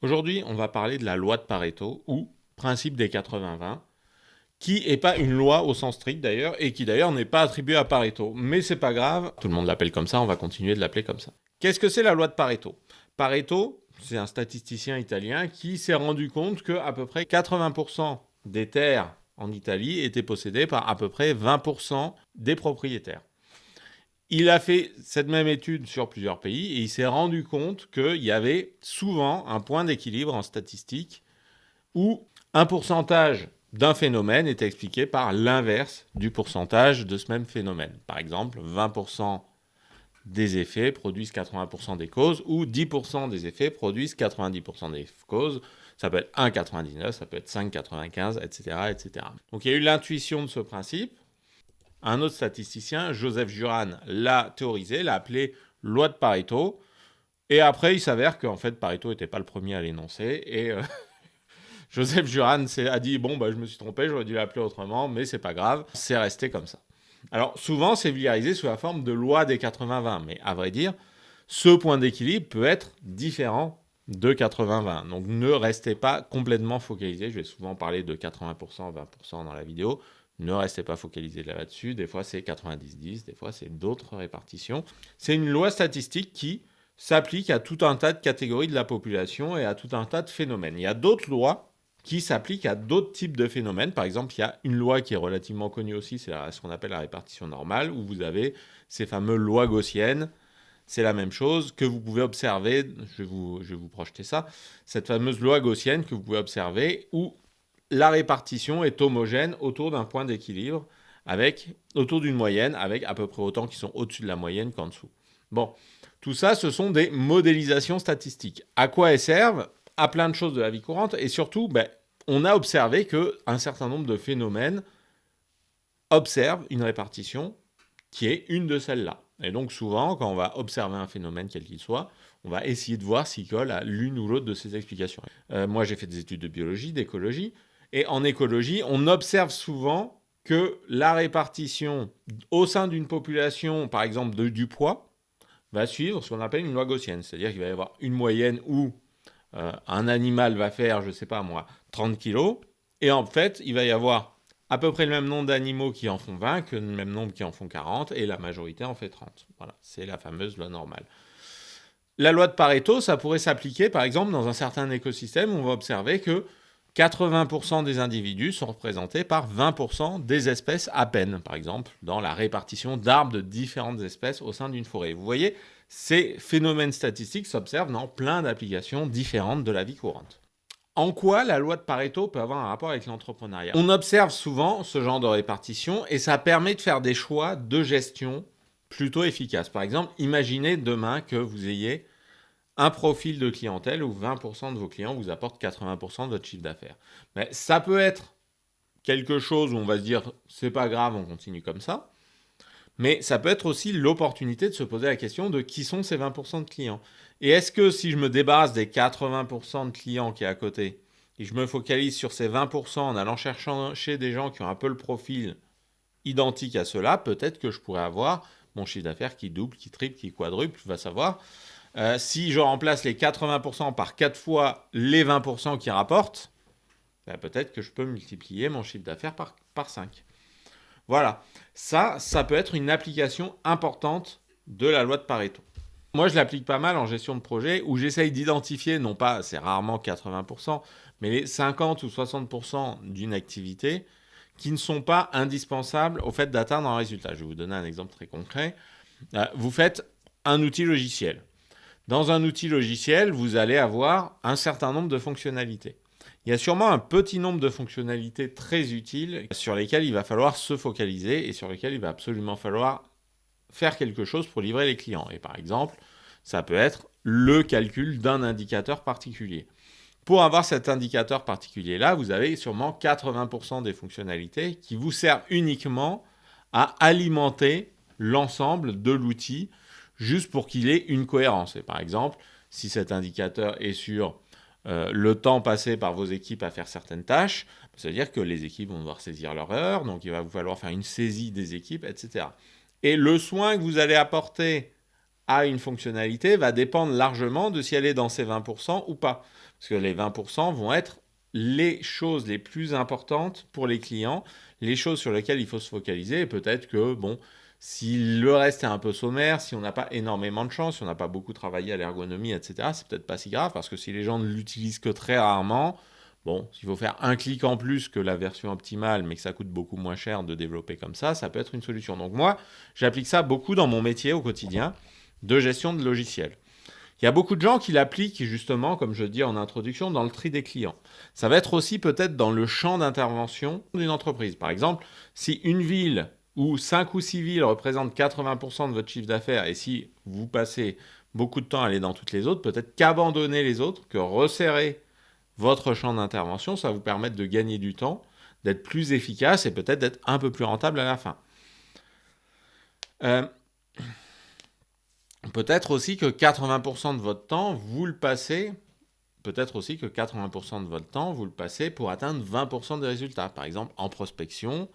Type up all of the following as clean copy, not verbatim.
Aujourd'hui, on va parler de la loi de Pareto ou principe des 80-20, qui n'est pas une loi au sens strict d'ailleurs, et qui d'ailleurs n'est pas attribuée à Pareto. Mais c'est pas grave, tout le monde l'appelle comme ça, on va continuer de l'appeler comme ça. Qu'est-ce que c'est la loi de Pareto? Pareto, c'est un statisticien italien qui s'est rendu compte que à peu près 80% des terres en Italie étaient possédées par à peu près 20% des propriétaires. Il a fait cette même étude sur plusieurs pays et il s'est rendu compte qu'il y avait souvent un point d'équilibre en statistique où un pourcentage d'un phénomène était expliqué par l'inverse du pourcentage de ce même phénomène. Par exemple, 20% des effets produisent 80% des causes ou 10% des effets produisent 90% des causes. Ça peut être 1,99, ça peut être 5,95, etc., etc. Donc il y a eu l'intuition de ce principe. Un autre statisticien, Joseph Juran, l'a théorisé, l'a appelé loi de Pareto. Et après, il s'avère qu'en fait, Pareto n'était pas le premier à l'énoncer. Et Joseph Juran a dit bon, bah, je me suis trompé, j'aurais dû l'appeler autrement, mais c'est pas grave, c'est resté comme ça. Alors, souvent, c'est vulgarisé sous la forme de loi des 80-20. Mais à vrai dire, ce point d'équilibre peut être différent de 80-20. Donc, ne restez pas complètement focalisé. Je vais souvent parler de 80%, 20% dans la vidéo. Ne restez pas focalisé là-dessus. Des fois, c'est 90-10, des fois, c'est d'autres répartitions. C'est une loi statistique qui s'applique à tout un tas de catégories de la population et à tout un tas de phénomènes. Il y a d'autres lois qui s'appliquent à d'autres types de phénomènes. Par exemple, il y a une loi qui est relativement connue aussi, c'est ce qu'on appelle la répartition normale, où vous avez ces fameuses lois gaussiennes. C'est la même chose que vous pouvez observer, je vais vous projeter ça, cette fameuse loi gaussienne que vous pouvez observer, où la répartition est homogène autour d'un point d'équilibre, autour d'une moyenne, avec à peu près autant qui sont au-dessus de la moyenne qu'en dessous. Bon, tout ça, ce sont des modélisations statistiques. À quoi elles servent? À plein de choses de la vie courante, et surtout, on a observé qu'un certain nombre de phénomènes observent une répartition qui est une de celles-là. Et donc souvent, quand on va observer un phénomène quel qu'il soit, on va essayer de voir s'il colle à l'une ou l'autre de ces explications. Moi, j'ai fait des études de biologie, d'écologie, et en écologie, on observe souvent que la répartition au sein d'une population, par exemple du poids, va suivre ce qu'on appelle une loi gaussienne. C'est-à-dire qu'il va y avoir une moyenne où un animal va faire, je ne sais pas moi, 30 kilos, et en fait, il va y avoir à peu près le même nombre d'animaux qui en font 20 que le même nombre qui en font 40, et la majorité en fait 30. Voilà, c'est la fameuse loi normale. La loi de Pareto, ça pourrait s'appliquer par exemple dans un certain écosystème où on va observer que 80% des individus sont représentés par 20% des espèces à peine, par exemple, dans la répartition d'arbres de différentes espèces au sein d'une forêt. Vous voyez, ces phénomènes statistiques s'observent dans plein d'applications différentes de la vie courante. En quoi la loi de Pareto peut avoir un rapport avec l'entrepreneuriat? On observe souvent ce genre de répartition et ça permet de faire des choix de gestion plutôt efficaces. Par exemple, imaginez demain que vous ayez un profil de clientèle où 20% de vos clients vous apportent 80% de votre chiffre d'affaires. Mais ça peut être quelque chose où on va se dire c'est pas grave, on continue comme ça. Mais ça peut être aussi l'opportunité de se poser la question de qui sont ces 20% de clients. Et est-ce que si je me débarrasse des 80% de clients qui est à côté et je me focalise sur ces 20% en allant chercher des gens qui ont un peu le profil identique à ceux-là, peut-être que je pourrais avoir mon chiffre d'affaires qui double, qui triple, qui quadruple, va savoir. Si je remplace les 80% par 4 fois les 20% qui rapportent, peut-être que je peux multiplier mon chiffre d'affaires par 5. Voilà, ça peut être une application importante de la loi de Pareto. Moi, je l'applique pas mal en gestion de projet où j'essaye d'identifier, non pas, c'est rarement 80%, mais les 50 ou 60% d'une activité qui ne sont pas indispensables au fait d'atteindre un résultat. Je vais vous donner un exemple très concret. Vous faites un outil logiciel. Dans un outil logiciel, vous allez avoir un certain nombre de fonctionnalités. Il y a sûrement un petit nombre de fonctionnalités très utiles sur lesquelles il va falloir se focaliser et sur lesquelles il va absolument falloir faire quelque chose pour livrer les clients. Et par exemple, ça peut être le calcul d'un indicateur particulier. Pour avoir cet indicateur particulier-là, vous avez sûrement 80% des fonctionnalités qui vous servent uniquement à alimenter l'ensemble de l'outil juste pour qu'il ait une cohérence. Et par exemple, si cet indicateur est sur le temps passé par vos équipes à faire certaines tâches, ça veut dire que les équipes vont devoir saisir leur heure, donc il va vous falloir faire une saisie des équipes, etc. Et le soin que vous allez apporter à une fonctionnalité va dépendre largement de si elle est dans ces 20% ou pas. Parce que les 20% vont être les choses les plus importantes pour les clients, les choses sur lesquelles il faut se focaliser. Et peut-être que, bon, si le reste est un peu sommaire, si on n'a pas énormément de chance, si on n'a pas beaucoup travaillé à l'ergonomie, etc., c'est peut-être pas si grave, parce que si les gens ne l'utilisent que très rarement, bon, s'il faut faire un clic en plus que la version optimale, mais que ça coûte beaucoup moins cher de développer comme ça peut être une solution. Donc moi, j'applique ça beaucoup dans mon métier au quotidien de gestion de logiciels. Il y a beaucoup de gens qui l'appliquent justement, comme je dis en introduction, dans le tri des clients. Ça va être aussi peut-être dans le champ d'intervention d'une entreprise. Par exemple, si une ville ou 5 ou 6 villes représentent 80% de votre chiffre d'affaires et si vous passez beaucoup de temps à aller dans toutes les autres, peut-être qu'abandonner les autres, que resserrer votre champ d'intervention, ça va vous permettre de gagner du temps, d'être plus efficace et peut-être d'être un peu plus rentable à la fin. Peut-être aussi que 80% de votre temps, vous le passez pour atteindre 20% des résultats. Par exemple, en prospection,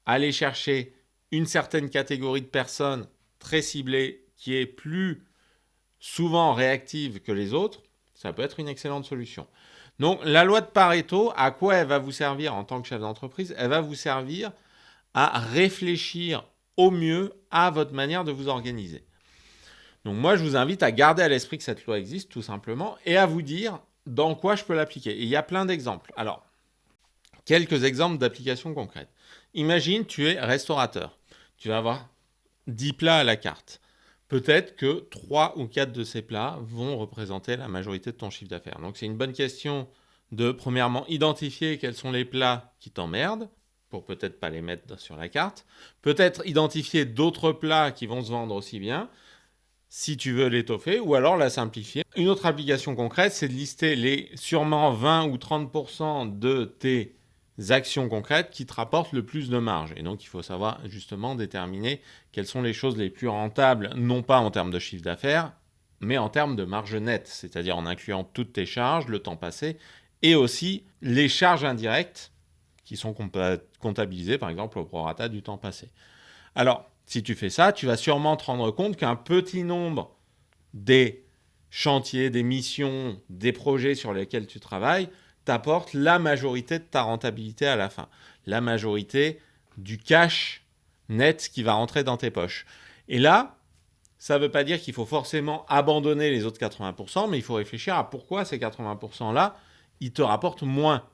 aller chercher une certaine catégorie de personnes très ciblée qui est plus souvent réactive que les autres, ça peut être une excellente solution. Donc, la loi de Pareto, à quoi elle va vous servir en tant que chef d'entreprise ? Elle va vous servir à réfléchir au mieux à votre manière de vous organiser. Donc moi, je vous invite à garder à l'esprit que cette loi existe, tout simplement, et à vous dire dans quoi je peux l'appliquer. Et il y a plein d'exemples. Alors, quelques exemples d'applications concrètes. Imagine, tu es restaurateur. Tu vas avoir 10 plats à la carte. Peut-être que 3 ou 4 de ces plats vont représenter la majorité de ton chiffre d'affaires. Donc c'est une bonne question de, premièrement, identifier quels sont les plats qui t'emmerdent, pour peut-être pas les mettre sur la carte. Peut-être identifier d'autres plats qui vont se vendre aussi bien, si tu veux l'étoffer, ou alors la simplifier. Une autre application concrète, c'est de lister les sûrement 20 ou 30% de tes actions concrètes qui te rapportent le plus de marge. Et donc, il faut savoir justement déterminer quelles sont les choses les plus rentables, non pas en termes de chiffre d'affaires, mais en termes de marge nette, c'est-à-dire en incluant toutes tes charges, le temps passé, et aussi les charges indirectes qui sont comptabilisées, par exemple, au prorata du temps passé. Alors, si tu fais ça, tu vas sûrement te rendre compte qu'un petit nombre des chantiers, des missions, des projets sur lesquels tu travailles t'apportent la majorité de ta rentabilité à la fin. La majorité du cash net qui va rentrer dans tes poches. Et là, ça ne veut pas dire qu'il faut forcément abandonner les autres 80%, mais il faut réfléchir à pourquoi ces 80%-là, ils te rapportent moins.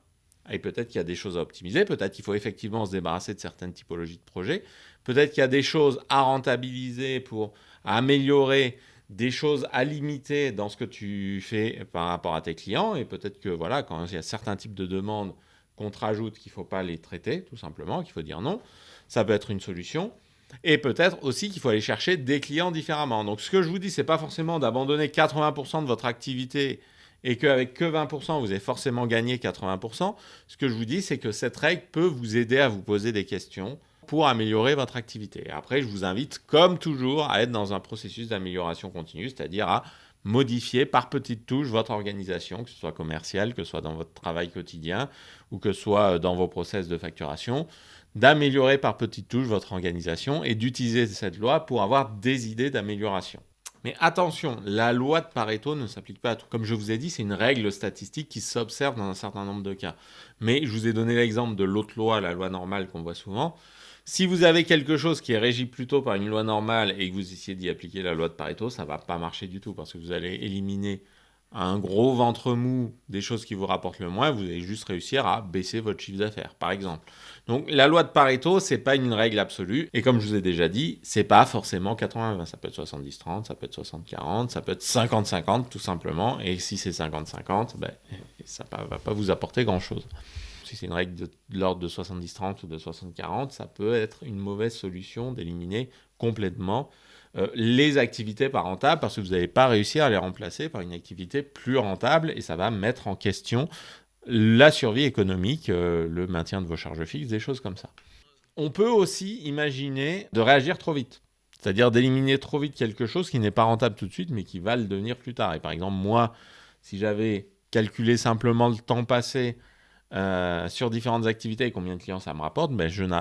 Et peut-être qu'il y a des choses à optimiser, peut-être qu'il faut effectivement se débarrasser de certaines typologies de projets, peut-être qu'il y a des choses à rentabiliser pour améliorer, des choses à limiter dans ce que tu fais par rapport à tes clients, et peut-être que voilà, quand il y a certains types de demandes qu'on te rajoute qu'il ne faut pas les traiter, tout simplement, qu'il faut dire non, ça peut être une solution. Et peut-être aussi qu'il faut aller chercher des clients différemment. Donc ce que je vous dis, ce n'est pas forcément d'abandonner 80% de votre activité et qu'avec que 20%, vous avez forcément gagné 80%. Ce que je vous dis, c'est que cette règle peut vous aider à vous poser des questions pour améliorer votre activité. Et après, je vous invite, comme toujours, à être dans un processus d'amélioration continue, c'est-à-dire à modifier par petites touches votre organisation, que ce soit commerciale, que ce soit dans votre travail quotidien ou que ce soit dans vos process de facturation, d'améliorer par petites touches votre organisation et d'utiliser cette loi pour avoir des idées d'amélioration. Mais attention, la loi de Pareto ne s'applique pas à tout. Comme je vous ai dit, c'est une règle statistique qui s'observe dans un certain nombre de cas. Mais je vous ai donné l'exemple de l'autre loi, la loi normale qu'on voit souvent. Si vous avez quelque chose qui est régi plutôt par une loi normale et que vous essayez d'y appliquer la loi de Pareto, ça ne va pas marcher du tout parce que vous allez éliminer un gros ventre mou des choses qui vous rapportent le moins, vous allez juste réussir à baisser votre chiffre d'affaires, par exemple. Donc la loi de Pareto, c'est pas une règle absolue, et comme je vous ai déjà dit, c'est pas forcément 80-20, ça peut être 70-30, ça peut être 60-40, ça peut être 50-50 tout simplement, et si c'est 50-50, ça va pas vous apporter grand-chose. Si c'est une règle de l'ordre de 70-30 ou de 60-40, ça peut être une mauvaise solution d'éliminer complètement les activités pas rentables parce que vous n'allez pas réussir à les remplacer par une activité plus rentable et ça va mettre en question la survie économique, le maintien de vos charges fixes, des choses comme ça. On peut aussi imaginer de réagir trop vite, c'est-à-dire d'éliminer trop vite quelque chose qui n'est pas rentable tout de suite mais qui va le devenir plus tard. Et par exemple, moi, si j'avais calculé simplement le temps passé sur différentes activités et combien de clients ça me rapporte,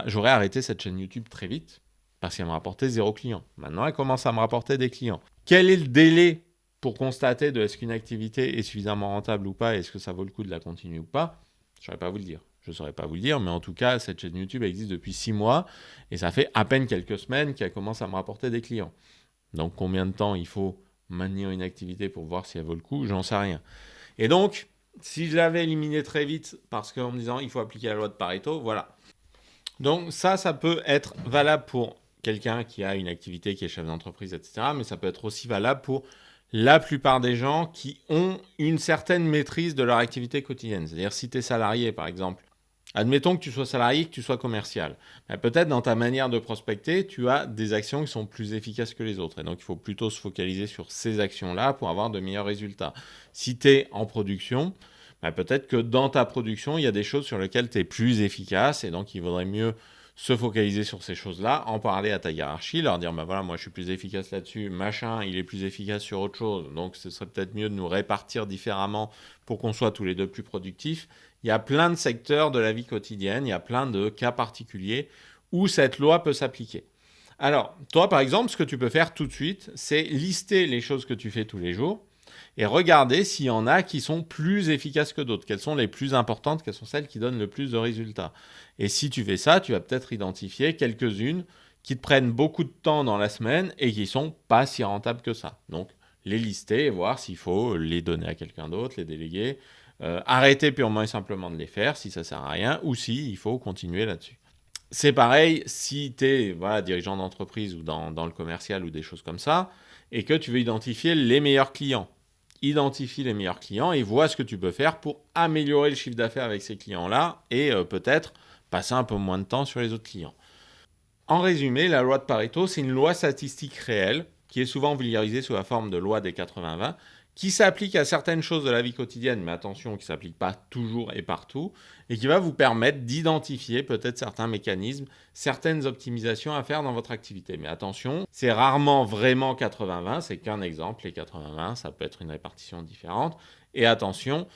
j'aurais arrêté cette chaîne YouTube très vite parce qu'elle me rapportait 0 client. Maintenant, elle commence à me rapporter des clients. Quel est le délai pour constater de est-ce qu'une activité est suffisamment rentable ou pas, est-ce que ça vaut le coup de la continuer ou pas? Je ne saurais pas vous le dire. Je ne saurais pas vous le dire, mais en tout cas, cette chaîne YouTube existe depuis 6 mois et ça fait à peine quelques semaines qu'elle commence à me rapporter des clients. Donc, combien de temps il faut maintenir une activité pour voir si elle vaut le coup? J'en sais rien. Et donc, si je l'avais éliminé très vite parce qu'en me disant il faut appliquer la loi de Pareto, voilà. Donc, ça peut être valable pour quelqu'un qui a une activité, qui est chef d'entreprise, etc. Mais ça peut être aussi valable pour la plupart des gens qui ont une certaine maîtrise de leur activité quotidienne. C'est-à-dire, si tu es salarié, par exemple, admettons que tu sois salarié, que tu sois commercial. Peut-être dans ta manière de prospecter, tu as des actions qui sont plus efficaces que les autres. Et donc, il faut plutôt se focaliser sur ces actions-là pour avoir de meilleurs résultats. Si tu es en production, peut-être que dans ta production, il y a des choses sur lesquelles tu es plus efficace. Et donc, il vaudrait mieux se focaliser sur ces choses-là, en parler à ta hiérarchie, leur dire, voilà, moi je suis plus efficace là-dessus, machin, il est plus efficace sur autre chose, donc ce serait peut-être mieux de nous répartir différemment pour qu'on soit tous les deux plus productifs. Il y a plein de secteurs de la vie quotidienne, il y a plein de cas particuliers où cette loi peut s'appliquer. Alors, toi par exemple, ce que tu peux faire tout de suite, c'est lister les choses que tu fais tous les jours, et regarder s'il y en a qui sont plus efficaces que d'autres. Quelles sont les plus importantes, quelles sont celles qui donnent le plus de résultats. Et si tu fais ça, tu vas peut-être identifier quelques-unes qui te prennent beaucoup de temps dans la semaine et qui ne sont pas si rentables que ça. Donc, les lister et voir s'il faut les donner à quelqu'un d'autre, les déléguer, arrêter purement et simplement de les faire si ça ne sert à rien ou si il faut continuer là-dessus. C'est pareil si tu es dirigeant d'entreprise ou dans le commercial ou des choses comme ça et que tu veux identifier les meilleurs clients. Identifie les meilleurs clients et vois ce que tu peux faire pour améliorer le chiffre d'affaires avec ces clients-là et peut-être passer un peu moins de temps sur les autres clients. En résumé, la loi de Pareto, c'est une loi statistique réelle qui est souvent vulgarisée sous la forme de loi des 80-20, qui s'applique à certaines choses de la vie quotidienne, mais attention, qui ne s'applique pas toujours et partout, et qui va vous permettre d'identifier peut-être certains mécanismes, certaines optimisations à faire dans votre activité. Mais attention, c'est rarement vraiment 80-20, c'est qu'un exemple, les 80-20, ça peut être une répartition différente. Et attention,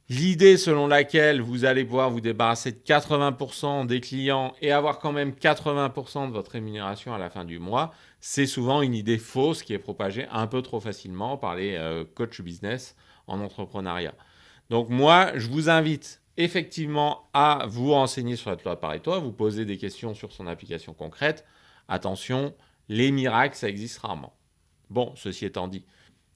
l'idée selon laquelle vous allez pouvoir vous débarrasser de 80% des clients et avoir quand même 80% de votre rémunération à la fin du mois, c'est souvent une idée fausse qui est propagée un peu trop facilement par les coachs business en entrepreneuriat. Donc moi, je vous invite effectivement à vous renseigner sur cette loi de Pareto, à vous poser des questions sur son application concrète. Attention, les miracles, ça existe rarement. Bon, ceci étant dit,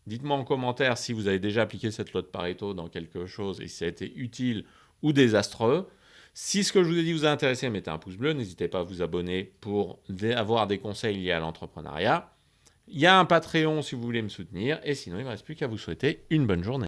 dites-moi en commentaire si vous avez déjà appliqué cette loi de Pareto dans quelque chose et si ça a été utile ou désastreux. Si ce que je vous ai dit vous a intéressé, mettez un pouce bleu. N'hésitez pas à vous abonner pour avoir des conseils liés à l'entrepreneuriat. Il y a un Patreon si vous voulez me soutenir. Et sinon, il ne me reste plus qu'à vous souhaiter une bonne journée.